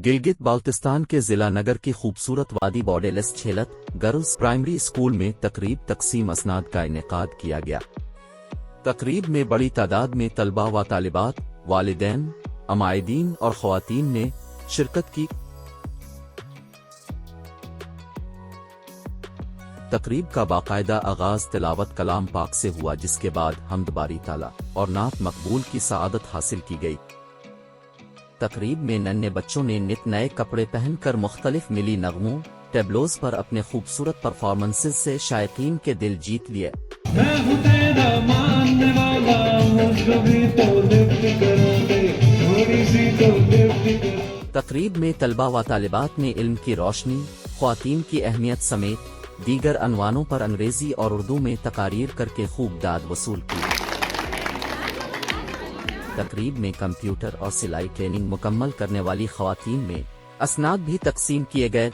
गिलगित बाल्टिस्तान के जिला नगर की खूबसूरत वादी बॉर्डेलेस छेलत गर्ल्स प्राइमरी स्कूल में तकरीब तकसीम असनाद का इनेकाद किया गया। तकरीब में बड़ी तादाद में तलबा व तालिबात, वालिदैन, अमायदीन और ख्वातीन ने शिरकत की। तकरीब का बाकायदा आगाज तिलावत कलाम पाक से हुआ, जिसके बाद हम्द बारी ताला और नात मकबूल की सआदत हासिल की गई। तकरीब में नन्हे बच्चों ने नित नए कपड़े पहनकर मुख्तलिफ मिली नगमों टेबलोज पर अपने खूबसूरत परफॉर्मेंसेज से शायकीन के दिल जीत लिए। तकरीब में तलबा व तालिबात ने इल्म की रोशनी, ख्वातीन की अहमियत समेत दीगर अनवानों पर अंग्रेजी और उर्दू में तकारीर करके खूब दाद वसूल की। तकरीब में कंप्यूटर और सिलाई ट्रेनिंग मुकम्मल करने वाली ख्वातीन में असनाद भी तकसीम किए गए।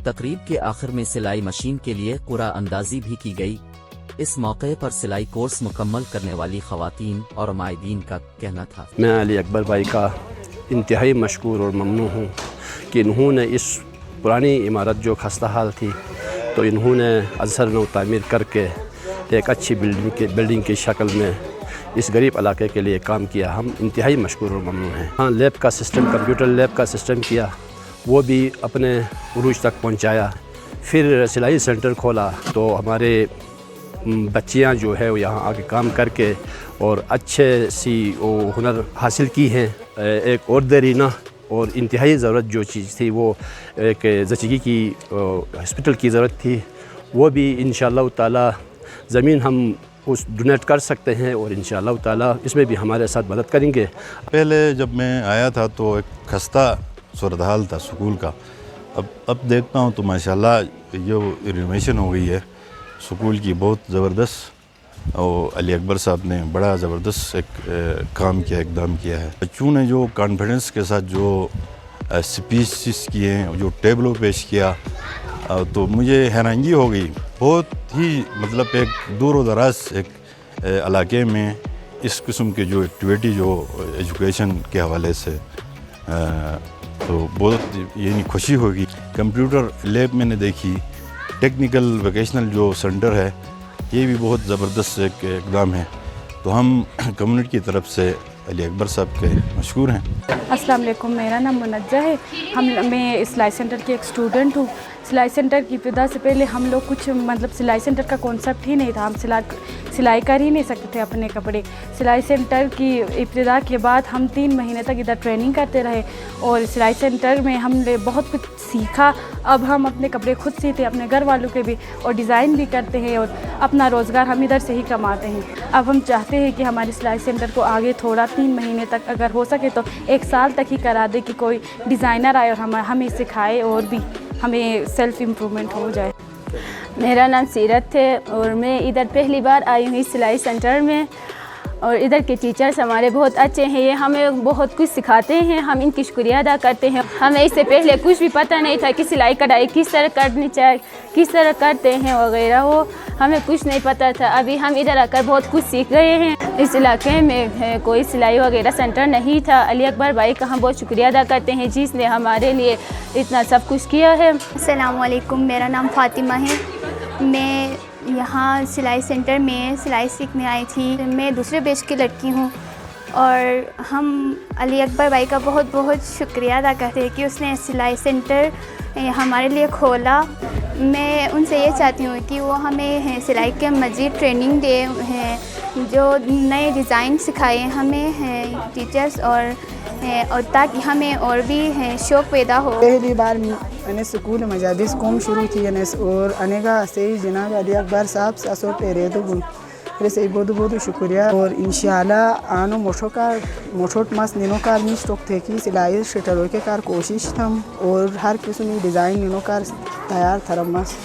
तकरीब के आखिर में सिलाई मशीन के लिए कुरा अंदाजी भी की गई। इस मौके पर सिलाई कोर्स मुकम्मल करने वाली ख़वातीन और अमायदीन का कहना था, मैं अली अकबर भाई का इंतहाई मशकूर और ममनून हूँ कि इन्होंने इस पुरानी इमारत जो खस्ता हाल थी तो इन्होंने अज़हर नौ तामीर करके एक अच्छी बिल्डिंग की शक्ल में इस गरीब इलाके के लिए काम किया। हम इंतहाई मशकूर और ममनून हैं। हाँ, लैब का सिस्टम, कंप्यूटर लैब का सिस्टम किया, वो भी अपने उरूज तक पहुंचाया। फिर सिलाई सेंटर खोला तो हमारे बच्चियां जो है वो यहाँ आके काम करके और अच्छे सी वो हुनर हासिल की हैं। एक और देरीना और इंतहाई ज़रूरत जो चीज़ थी वो एक ज़चगी की हॉस्पिटल की ज़रूरत थी, वो भी इंशाअल्लाह ताला ज़मीन हम उस डोनेट कर सकते हैं और इंशाअल्लाह ताला इसमें भी हमारे साथ मदद करेंगे। पहले जब मैं आया था तो एक खस्ता सूरत हाल था स्कूल का। अब देखता हूँ तो माशाल्लाह जो रिनोवेशन हो गई है स्कूल की, बहुत ज़बरदस्त, और अली अकबर साहब ने बड़ा ज़बरदस्त एक काम किया, इक़दाम किया है। बच्चों ने जो कॉन्फिडेंस के साथ जो स्पीचेस किए हैं, जो टेबलों पेश किया, तो मुझे हैरानगी हो गई। बहुत ही मतलब एक दूर दराज एक इलाके में इस किस्म के जो एक्टिविटी जो एजुकेशन के हवाले से तो बहुत यानी खुशी होगी। कंप्यूटर लैब मैंने देखी, टेक्निकल वोकेशनल जो सेंटर है ये भी बहुत ज़बरदस्त एक इक़दाम है। तो हम कम्युनिटी की तरफ से अली अकबर साहब के मशकूर हैं। अस्सलाम वालेकुम, मेरा नाम मुनज्जा है। मैं सिलाई सेंटर की एक स्टूडेंट हूँ। सिलाई सेंटर की इब्तिदा से पहले हम लोग कुछ मतलब सिलाई सेंटर का कॉन्सेप्ट ही नहीं था, हम सिलाई कर ही नहीं सकते थे अपने कपड़े। सिलाई सेंटर की इब्तिदा के बाद हम 3 महीने तक इधर ट्रेनिंग करते रहे और सिलाई सेंटर में हमने बहुत कुछ सीखा। अब हम अपने कपड़े खुद सीते, अपने घर वालों के भी, और डिज़ाइन भी करते हैं और अपना रोज़गार हम इधर से ही कमाते हैं। अब हम चाहते हैं कि हमारे सिलाई सेंटर को आगे थोड़ा 3 महीने तक अगर हो सके तो 1 साल तक ही करा दे कि कोई डिज़ाइनर आए और हमें सिखाए और भी हमें सेल्फ़ इम्प्रूवमेंट हो जाए। मेरा नाम सीरत है और मैं इधर पहली बार आई हुई सिलाई सेंटर में, और इधर के टीचर्स हमारे बहुत अच्छे हैं। ये हमें बहुत कुछ सिखाते हैं, हम इनकी शुक्रिया अदा करते हैं। हमें इससे पहले कुछ भी पता नहीं था कि सिलाई कढ़ाई किस तरह करनी चाहिए, किस तरह करते हैं वगैरह, वो हमें कुछ नहीं पता था। अभी हम इधर आकर बहुत कुछ सीख गए हैं। इस इलाके में कोई सिलाई वगैरह सेंटर नहीं था। अली अकबर भाई का हम बहुत शुक्रिया अदा करते हैं जिसने हमारे लिए इतना सब कुछ किया है। अस्सलाम वालेकुम, मेरा नाम फ़ातिमा है। मैं यहाँ सिलाई सेंटर में सिलाई सीखने आई थी। मैं दूसरे बैच की लड़की हूँ और हम अली अकबर भाई का बहुत बहुत शुक्रिया अदा करते हैं कि उसने सिलाई सेंटर हमारे लिए खोला। मैं उनसे ये चाहती हूँ कि वो हमें सिलाई के मज़ीद ट्रेनिंग दे हैं, जो नए डिज़ाइन सिखाए हमें टीचर्स, और ताकि हमें और भी शौक़ पैदा हो। पहली बार मैंने स्कूल मजादिस कौम शुरू की और अनेगा से जनाब अली अकबर साहब सासो पेरेदो से बहुत बहुत शुक्रिया। और इंशाल्लाह आनो मोशोट मस निनो कार मी स्टॉक थे कि सिलाई शटरों के कार कोशिश थम और हर किस्म की डिज़ाइन निनो कार तैयार थरम मस।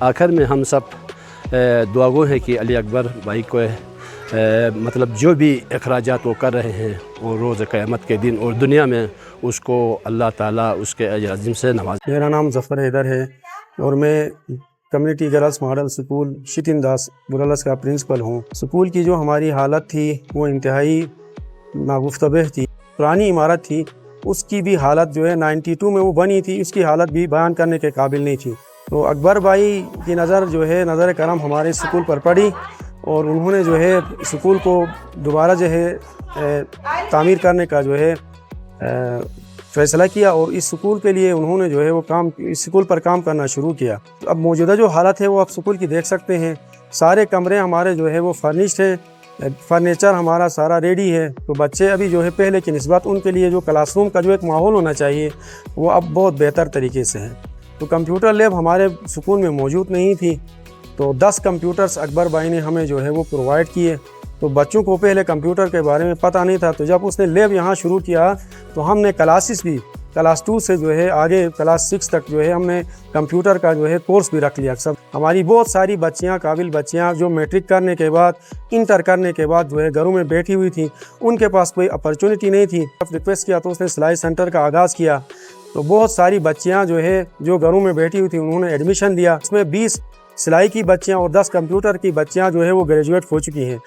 آخر میں ہم سب دعا گو ہیں کہ علی اکبر بھائی کو مطلب جو بھی اخراجات وہ کر رہے ہیں وہ روز قیامت کے دن اور دنیا میں اس کو اللہ تعالیٰ اس کے اجر عظیم سے نواز. میرا نام ظفر حیدر ہے اور میں کمیونٹی گرلز ماڈل سکول شتین داس برالس کا پرنسپل ہوں. سکول کی جو ہماری حالت تھی وہ انتہائی ناگفتبہ تھی. پرانی عمارت تھی، اس کی بھی حالت جو ہے 92 میں وہ بنی تھی، اس کی حالت بھی بیان کرنے کے قابل نہیں تھی. تو اکبر بھائی کی نظر جو ہے نظر کرم ہمارے سکول پر پڑی اور انہوں نے جو ہے سکول کو دوبارہ جو ہے تعمیر کرنے کا جو ہے فیصلہ کیا اور اس سکول کے لیے انہوں نے جو ہے وہ اس سکول پر کام کرنا شروع کیا. اب موجودہ جو حالت ہے وہ آپ سکول کی دیکھ سکتے ہیں. سارے کمرے ہمارے جو ہے وہ فرنشڈ ہیں، فرنیچر ہمارا سارا ریڈی ہے. تو بچے ابھی جو ہے پہلے کی نسبت ان کے لیے جو کلاس روم کا جو ایک ماحول ہونا چاہیے وہ اب بہت بہتر طریقے سے ہے. تو کمپیوٹر لیب ہمارے سکول میں موجود نہیں تھی، تو 10 کمپیوٹرز اکبر بھائی نے ہمیں جو ہے وہ پرووائڈ کیے. تو بچوں کو پہلے کمپیوٹر کے بارے میں پتہ نہیں تھا، تو جب اس نے لیب یہاں شروع کیا تو ہم نے کلاسز بھی کلاس 2 سے جو ہے آگے کلاس 6 تک جو ہے ہم نے کمپیوٹر کا جو ہے کورس بھی رکھ لیا. سب ہماری بہت ساری بچیاں، قابل بچیاں جو میٹرک کرنے کے بعد، انٹر کرنے کے بعد جو ہے گھروں میں بیٹھی ہوئی تھیں، ان کے پاس کوئی اپرچونٹی نہیں تھی. ریکویسٹ کیا تو اس نے سلائی سینٹر کا آغاز کیا. تو بہت ساری بچیاں جو ہے جو گھروں میں بیٹھی ہوئی تھیں انہوں نے ایڈمیشن دیا. اس میں 20 سلائی کی بچیاں اور 10 کمپیوٹر کی بچیاں جو ہے وہ گریجویٹ ہو چکی ہیں.